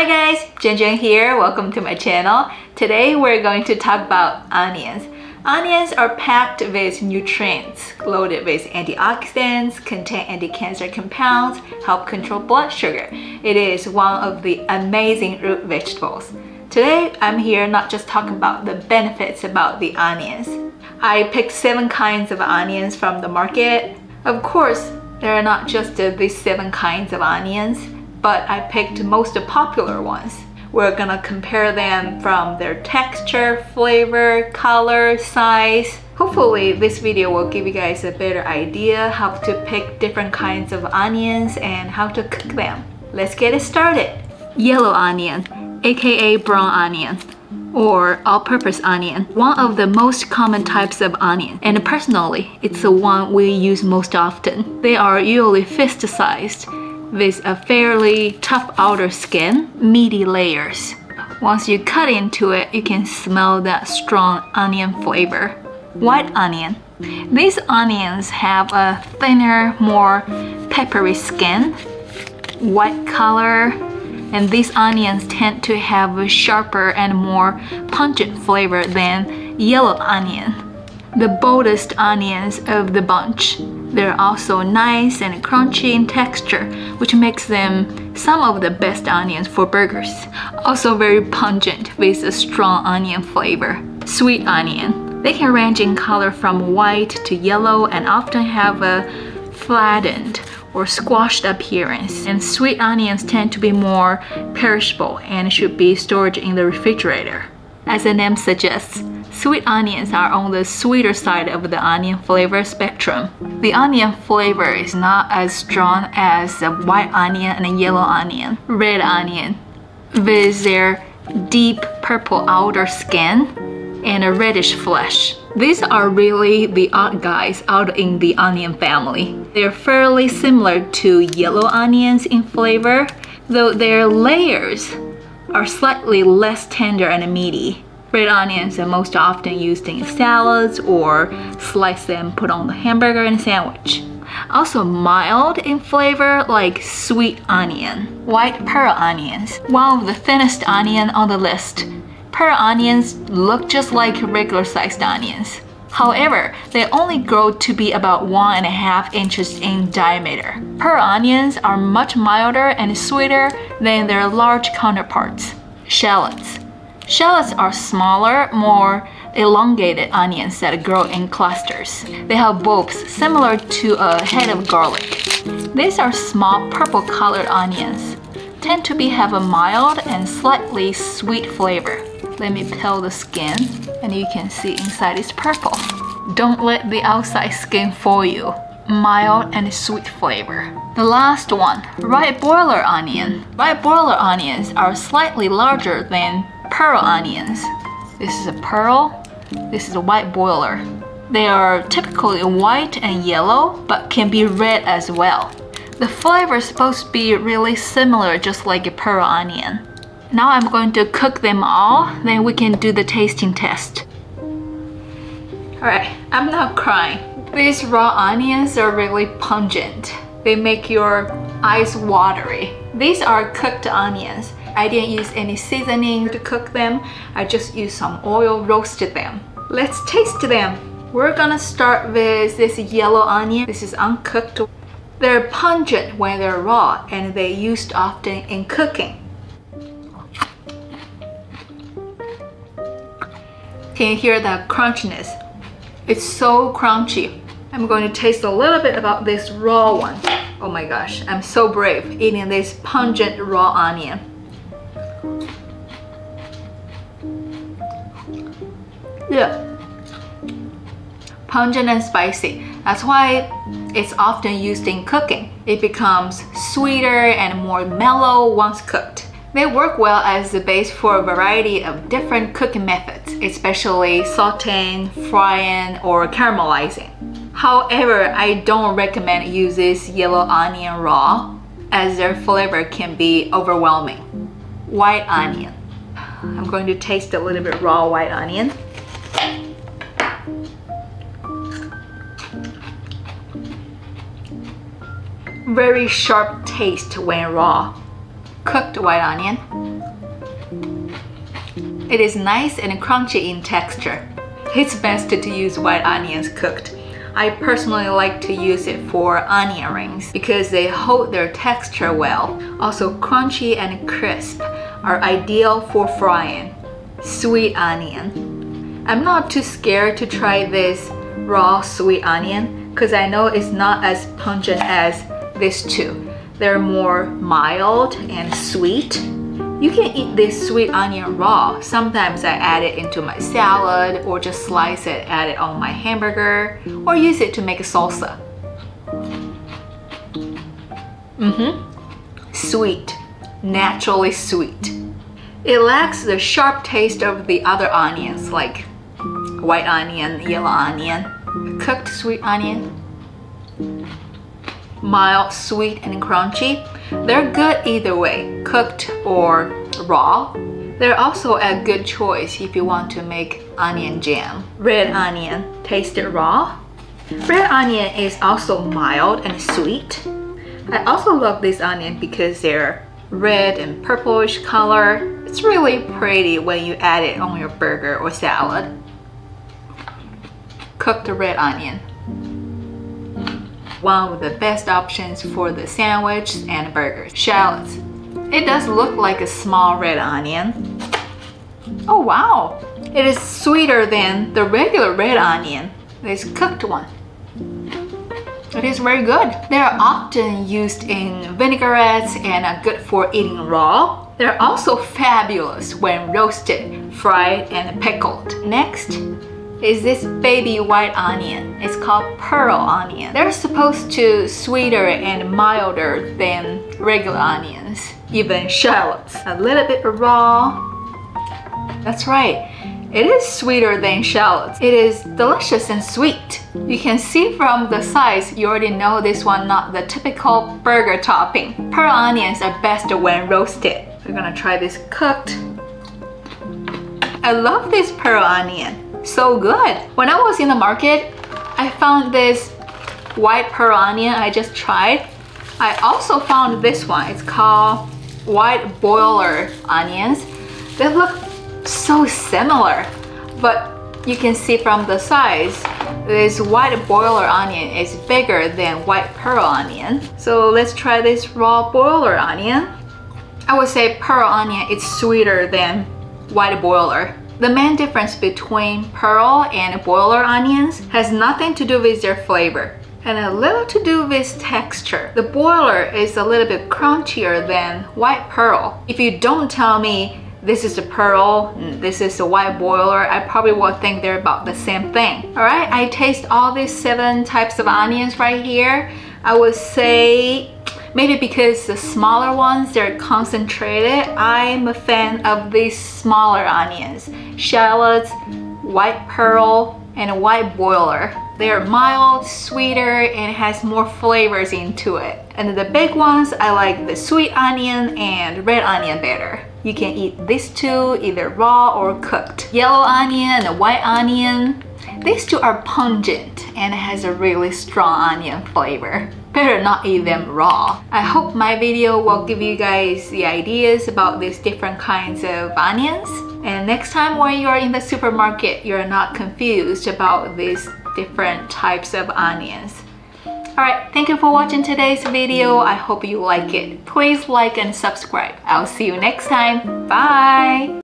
Hi guys, Jen here. Welcome to my channel. Today we're going to talk about onions. Onions are packed with nutrients, loaded with antioxidants, contain anti-cancer compounds, help control blood sugar. It is one of the amazing root vegetables. Today I'm here not just talking about the benefits about the onions. I picked 7 kinds of onions from the market. Of course, there are not just these 7 kinds of onions, but I picked most popular ones. We're gonna compare them from their texture, flavor, color, size. Hopefully this video will give you guys a better idea how to pick different kinds of onions and how to cook them. Let's get it started. Yellow onion, aka brown onion, or all-purpose onion, one of the most common types of onion, and personally, it's the one we use most often. They are usually fist-sized, with a fairly tough outer skin, meaty layers. Once you cut into it, you can smell that strong onion flavor. White onion. These onions have a thinner, more peppery skin, white color, and these onions tend to have a sharper and more pungent flavor than yellow onion, the boldest onions of the bunch. They're also nice and crunchy in texture, which makes them some of the best onions for burgers. Also very pungent with a strong onion flavor. Sweet onion. They can range in color from white to yellow and often have a flattened or squashed appearance. And sweet onions tend to be more perishable and should be stored in the refrigerator. As the name suggests, sweet onions are on the sweeter side of the onion flavor spectrum. The onion flavor is not as strong as the white onion and yellow onion. Red onion, with their deep purple outer skin and a reddish flesh. These are really the odd guys out in the onion family. They're fairly similar to yellow onions in flavor, though their layers are slightly less tender and meaty. Red onions are most often used in salads or slice them, put on the hamburger and sandwich. Also mild in flavor like sweet onion. White pearl onions, one of the thinnest onion on the list. Pearl onions look just like regular sized onions. However, they only grow to be about 1.5 inches in diameter. Pearl onions are much milder and sweeter than their large counterparts. Shallots. Shallots are smaller, more elongated onions that grow in clusters. They have bulbs similar to a head of garlic. These are small purple-colored onions. Tend to have a mild and slightly sweet flavor. Let me peel the skin, and you can see inside is purple. Don't let the outside skin fool you. Mild and sweet flavor. The last one, white boiler onion. White boiler onions are slightly larger than pearl onions. This is a pearl, this is a white boiler. They are typically white and yellow, but can be red as well. The flavor is supposed to be really similar, just like a pearl onion. Now I'm going to cook them all, then we can do the tasting test. Alright, I'm not crying. These raw onions are really pungent. They make your eyes watery. These are cooked onions. I didn't use any seasoning to cook them. I just used some oil, roasted them. Let's taste them. We're gonna start with this yellow onion. This is uncooked. They're pungent when they're raw and they're used often in cooking. Can you hear that crunchiness? It's so crunchy. I'm going to taste a little bit about this raw one. Oh my gosh, I'm so brave eating this pungent raw onion. Yeah, pungent and spicy. That's why it's often used in cooking. It becomes sweeter and more mellow once cooked. They work well as the base for a variety of different cooking methods, especially sauteing, frying, or caramelizing. However, I don't recommend use this yellow onion raw, as their flavor can be overwhelming. White onion. I'm going to taste a little bit raw white onion. Very sharp taste when raw. Cooked white onion. It is nice and crunchy in texture. It's best to use white onions cooked. I personally like to use it for onion rings because they hold their texture well. Also, crunchy and crisp are ideal for frying. Sweet onion. I'm not too scared to try this raw sweet onion because I know it's not as pungent as these two. They're more mild and sweet. You can eat this sweet onion raw. Sometimes I add it into my salad or just slice it, add it on my hamburger, or use it to make a salsa. Sweet, naturally sweet. It lacks the sharp taste of the other onions like white onion, yellow onion, cooked sweet onion. Mild, sweet, and crunchy. They're good either way, cooked or raw. They're also a good choice if you want to make onion jam. Red onion, taste it raw. Red onion is also mild and sweet. I also love this onion because they're red and purplish color. It's really pretty when you add it on your burger or salad. Cooked red onion. One of the best options for the sandwich and burgers. Shallots. It does look like a small red onion. Oh wow! It is sweeter than the regular red onion, this cooked one. It is very good. They are often used in vinaigrettes and are good for eating raw. They're also fabulous when roasted, fried, and pickled. Next is this baby white onion. It's called pearl onion. They're supposed to sweeter and milder than regular onions, even shallots. A little bit raw. That's right. It is sweeter than shallots. It is delicious and sweet. You can see from the size, you already know this one not the typical burger topping. Pearl onions are best when roasted. We're gonna try this cooked. I love this pearl onion. So good. When I was in the market, I found this white pearl onion I just tried. I also found this one. It's called white boiler onions. They look so similar, but you can see from the size, this white boiler onion is bigger than white pearl onion. So let's try this raw boiler onion. I would say pearl onion is sweeter than white boiler. The main difference between pearl and boiler onions has nothing to do with their flavor and a little to do with texture. The boiler is a little bit crunchier than white pearl. If you don't tell me this is the pearl, this is the white boiler, I probably will think they're about the same thing. Alright, I taste all these 7 types of onions right here. I would say maybe because the smaller ones, they're concentrated. I'm a fan of these smaller onions. Shallots, white pearl, and white boiler. They're mild, sweeter, and has more flavors into it. And the big ones, I like the sweet onion and red onion better. You can eat these two either raw or cooked. Yellow onion and white onion. These two are pungent and has a really strong onion flavor. Better not eat them raw. I hope my video will give you guys the ideas about these different kinds of onions. And next time when you're in the supermarket, you're not confused about these different types of onions. Alright, thank you for watching today's video. I hope you like it. Please like and subscribe. I'll see you next time. Bye!